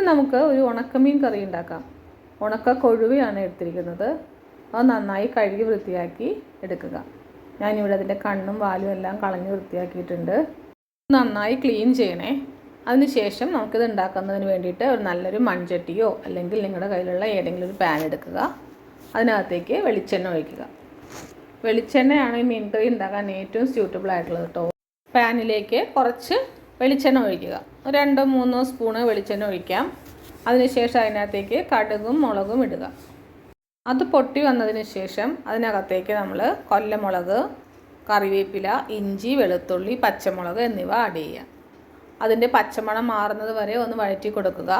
നമുക്ക് ഒരു ഉണക്കമീൻ കറി ഉണ്ടാക്കാം. ഉണക്ക കൊഴുവയാണ് എടുത്തിരിക്കുന്നത്. അത് നന്നായി കഴുകി വൃത്തിയാക്കി എടുക്കുക. ഞാനിവിടെ അതിൻ്റെ കണ്ണും വാലും എല്ലാം കളഞ്ഞ് വൃത്തിയാക്കിയിട്ടുണ്ട്. നന്നായി ക്ലീൻ ചെയ്യണേ. അതിനുശേഷം നമുക്കിത് ഉണ്ടാക്കുന്നതിന് വേണ്ടിയിട്ട് ഒരു നല്ലൊരു മൺചട്ടിയോ അല്ലെങ്കിൽ നിങ്ങളുടെ കയ്യിലുള്ള ഏതെങ്കിലും ഒരു പാൻ എടുക്കുക. അതിനകത്തേക്ക് വെളിച്ചെണ്ണ ഒഴിക്കുക. വെളിച്ചെണ്ണയാണ് ഈ മീൻ കറി ഉണ്ടാക്കാൻ ഏറ്റവും സ്യൂട്ടബിൾ ആയിട്ടുള്ളത് കേട്ടോ. പാനിലേക്ക് കുറച്ച് വെളിച്ചെണ്ണ ഒഴിക്കുക. 2-3 സ്പൂണ് വെളിച്ചെണ്ണ ഒഴിക്കാം. അതിനുശേഷം അതിനകത്തേക്ക് കടുകും മുളകും ഇടുക. അത് പൊട്ടി വന്നതിന് ശേഷം അതിനകത്തേക്ക് നമ്മൾ കൊല്ലമുളക്, കറിവേപ്പില, ഇഞ്ചി, വെളുത്തുള്ളി, പച്ചമുളക് എന്നിവ ആഡ് ചെയ്യുക. അതിൻ്റെ പച്ചമണം മാറുന്നത് വരെ ഒന്ന് വഴറ്റി കൊടുക്കുക.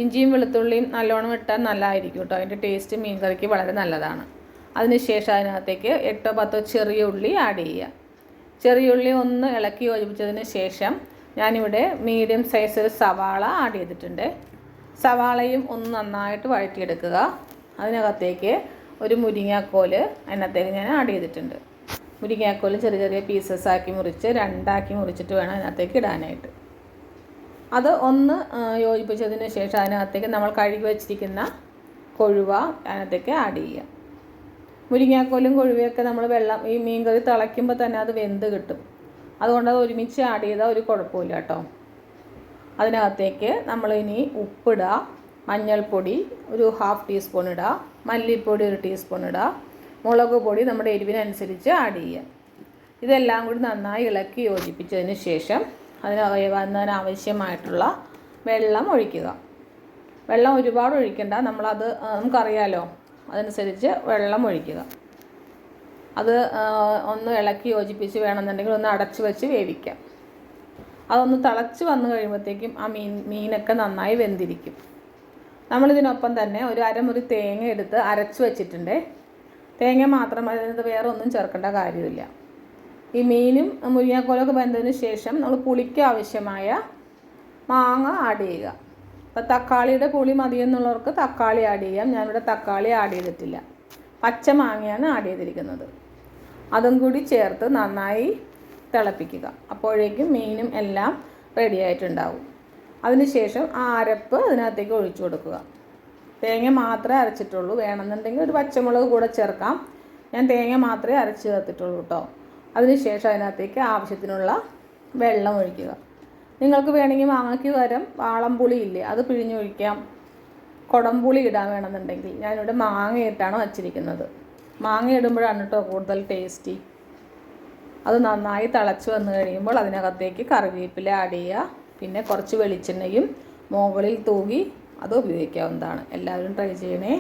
ഇഞ്ചിയും വെളുത്തുള്ളിയും നല്ലോണം ഇട്ടാൽ നല്ലതായിരിക്കും കേട്ടോ. അതിൻ്റെ ടേസ്റ്റ് മീൻ കറിക്ക് വളരെ നല്ലതാണ്. അതിനുശേഷം അതിനകത്തേക്ക് 8-10 ചെറിയ ഉള്ളി ആഡ് ചെയ്യുക. ചെറിയ ഉള്ളി ഒന്ന് ഇളക്കി യോജിപ്പിച്ചതിന് ശേഷം ഞാനിവിടെ മീഡിയം സൈസ് ഒരു സവാള ആഡ് ചെയ്തിട്ടുണ്ട്. സവാളയും ഒന്ന് നന്നായിട്ട് വഴറ്റിയെടുക്കുക. അതിനകത്തേക്ക് ഒരു മുരിങ്ങാക്കോൽ അതിനകത്തേക്ക് ഞാൻ ആഡ് ചെയ്തിട്ടുണ്ട്. മുരിങ്ങാക്കോൽ ചെറിയ ചെറിയ പീസസ് ആക്കി മുറിച്ച് 2 മുറിച്ചിട്ട് വേണം അതിനകത്തേക്ക് ഇടാനായിട്ട്. അത് ഒന്ന് യോജിപ്പിച്ചതിന് ശേഷം അതിനകത്തേക്ക് നമ്മൾ കഴുകി വെച്ചിരിക്കുന്ന കൊഴുവ അതിനകത്തേക്ക് ആഡ് ചെയ്യുക. മുരിങ്ങാക്കോലും കൊഴുവയൊക്കെ നമ്മൾ ഈ മീൻ കറി തിളയ്ക്കുമ്പോൾ തന്നെ അത് വെന്ത് കിട്ടും. അതുകൊണ്ട് അത് ഒരുമിച്ച് ആഡ് ചെയ്താൽ ഒരു കുഴപ്പമില്ല കേട്ടോ. അതിനകത്തേക്ക് നമ്മളിനി ഉപ്പിടുക, മഞ്ഞൾപ്പൊടി ഒരു 1/2 ടീസ്പൂൺ ഇടുക, മല്ലിപ്പൊടി 1 ടീസ്പൂൺ ഇടുക, മുളക് പൊടി നമ്മുടെ എരിവിനനുസരിച്ച് ആഡ് ചെയ്യുക. ഇതെല്ലാം കൂടി നന്നായി ഇളക്കി യോജിപ്പിച്ചതിന് ശേഷം അതിനാവശ്യമായിട്ടുള്ള വെള്ളം ഒഴിക്കുക. വെള്ളം ഒരുപാട് ഒഴിക്കണ്ട, നമുക്കറിയാലോ, അതനുസരിച്ച് വെള്ളം ഒഴിക്കുക. അത് ഒന്ന് ഇളക്കി യോജിപ്പിച്ച് വേണമെന്നുണ്ടെങ്കിൽ ഒന്ന് അടച്ച് വെച്ച് വേവിക്കാം. അതൊന്ന് തിളച്ച് വന്നു കഴിയുമ്പോഴത്തേക്കും ആ മീനൊക്കെ നന്നായി വെന്തിരിക്കും. നമ്മളിതിനൊപ്പം തന്നെ ഒരു അരമുറി തേങ്ങ എടുത്ത് അരച്ച് വെച്ചിട്ടുണ്ട്. തേങ്ങ മാത്രം, അതിനകത്ത് വേറെ ഒന്നും ചേർക്കേണ്ട കാര്യമില്ല. ഈ മീനും മുരിങ്ങാക്കോലൊക്കെ വെന്തതിന് ശേഷം നമ്മൾ പുളിക്ക് ആവശ്യമായ മാങ്ങ ആഡ് ചെയ്യുക. അപ്പോൾ തക്കാളിയുടെ പുളി മതിയെന്നുള്ളവർക്ക് തക്കാളി ആഡ് ചെയ്യാം. ഞാനിവിടെ തക്കാളി ആഡ് ചെയ്തിട്ടില്ല, പച്ച മാങ്ങയാണ് ആഡ് ചെയ്തിരിക്കുന്നത്. അതും കൂടി ചേർത്ത് നന്നായി തിളപ്പിക്കുക. അപ്പോഴേക്കും മീനും എല്ലാം റെഡി ആയിട്ടുണ്ടാവും. അതിനുശേഷം ആ അരപ്പ് അതിനകത്തേക്ക് ഒഴിച്ചു കൊടുക്കുക. തേങ്ങ മാത്രമേ അരച്ചിട്ടുള്ളൂ. വേണമെന്നുണ്ടെങ്കിൽ ഒരു പച്ചമുളക് കൂടെ ചേർക്കാം. ഞാൻ തേങ്ങ മാത്രമേ അരച്ച് ചേർത്തിട്ടുള്ളൂ കേട്ടോ. അതിനുശേഷം അതിനകത്തേക്ക് ആവശ്യത്തിനുള്ള വെള്ളം ഒഴിക്കുക. നിങ്ങൾക്ക് വേണമെങ്കിൽ മാങ്ങയ്ക്ക് പകരം വാളംപുളി ഇല്ലേ, അത് പിഴിഞ്ഞൊഴിക്കാം. കുടംപുളി ഇടാൻ വേണമെന്നുണ്ടെങ്കിൽ. ഞാനിവിടെ മാങ്ങ ഇട്ടാണ് വച്ചിരിക്കുന്നത്. മാങ്ങ ഇടുമ്പോഴാണ് കേട്ടോ കൂടുതൽ ടേസ്റ്റി. അത് നന്നായി തിളച്ച് വന്നു കഴിയുമ്പോൾ അതിനകത്തേക്ക് കറിവേപ്പില ആഡ് ചെയ്യുക. പിന്നെ കുറച്ച് വെളിച്ചെണ്ണയും മുകളിൽ തൂകി അത് ഉപയോഗിക്കാവുന്നതാണ്. എല്ലാവരും ട്രൈ ചെയ്യണേ.